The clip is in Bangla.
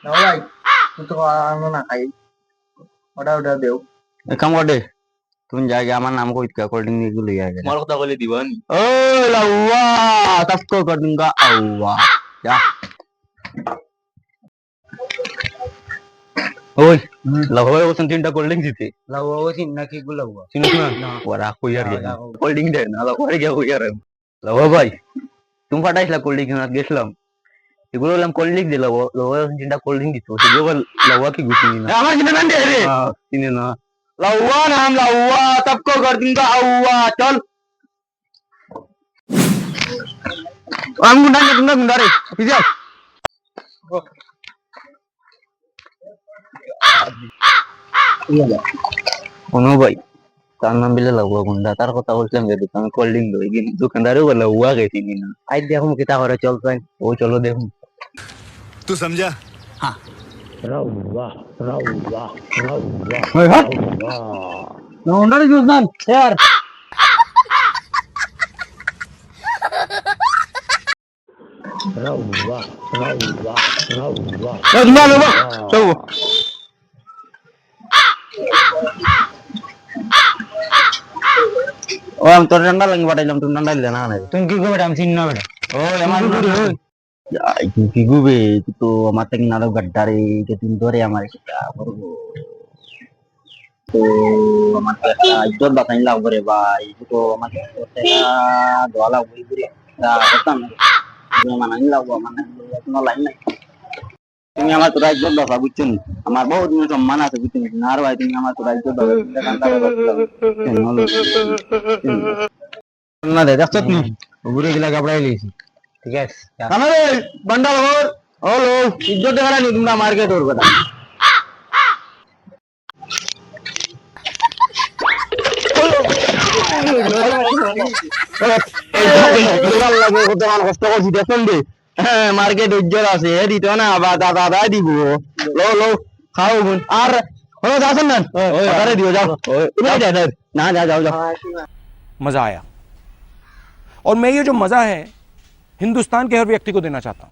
না ভাই তুই তো আনো না খাই ওটা ওটা দেও এক কাম কর দে তুমি যাই আমার নাম কই কা কোল্ড ড্রিঙ্ক গুলো ইয়া তোমার কথা বলে দিবান ও লাউয়া তাফকো কর दूंगा আউয়া যা ওই লাউয়া ওসন তিনটা কোল্ড ড্রিঙ্ক দিতে লাউয়া ও চিন নাকি গুলাউয়া চিনিস না ওরা কই আর কোল্ড ড্রিঙ্ক দেয় না লাউয়া গিয়া কই আর লাউয়া ভাই তুমি ফাটাইছিলা কোল্ড ড্রিঙ্ক না গেছিলাম এগুলো বললাম কোল্ড ড্রিঙ্ক দিল লাউয়া তিনটা কোল্ড ড্রিঙ্ক দিত সেগুলো লাউয়া কি গুছিনি না আমার চিনে না রে চিনে না লাউয়া নাম লাউয়া सबको कर दूंगा আউয়া চল আমি গুন্ডা রে পিছে অনু ভাই তার নাম বিলে লাউয়া গুন্ডা তার কথা বলছিলাম যে দোকানে কোল্ড ড্রিঙ্ক দই কিন্তু দোকানদারও বলে লাউয়া গেছি না আই দেখুন কিতা করে চল তাই ও চলো দেখুন तू समझा রাউয়া রাউয়া রাউয়া ওই হাট না ওন্ডারে জুস নান यार রাউয়া রাউয়া রাউয়া না না না চল ও আমি তোর ঠান্ডা লাগে পাঠাইলাম তুই ঠান্ডা দিলে না না তুমি কি করবে আমি চিন না বেটা ও আমার কি গুবে তো আমার থেকে নাড়ো গাড্ডারে যে তুমি ধরে আমার কিটা করবো তো আমার একটা ইজ্জত বাঁচাই লাগবো রে ভাই তো আমাকে দোয়া লাগবো ঘুরে করতাম মানানি লাগবো আমার কোনো লাইন নাই তুমি আমার তোরা ইজ্জত বাঁচা বুঝছো নি আমার বহুত দিন সম্মান আছে বুঝছো নি আর ভাই তুমি আমার তোরা ইজ্জত না দে দেখছ নি ঘুরে গেলা কাপড়াই লিয়েছি ঠিক আছে আমারে বন্ডাল হোর হলো ইজ্জত দেখালা নি তোমরা মার্কেট ওর কথা কষ্ট করছি দেখুন দে হ্যাঁ মার্কেট উজ্জ্বল আছে এ দিত না বা দাদা দাদা দিব লো লো খাও গুন আর হলো যাচ্ছেন না আরে দিও যাও না যা যাও যাও मजा आया और मैं ये जो मजा है हिंदुस्तान के हर व्यक्ति को देना चाहता हूं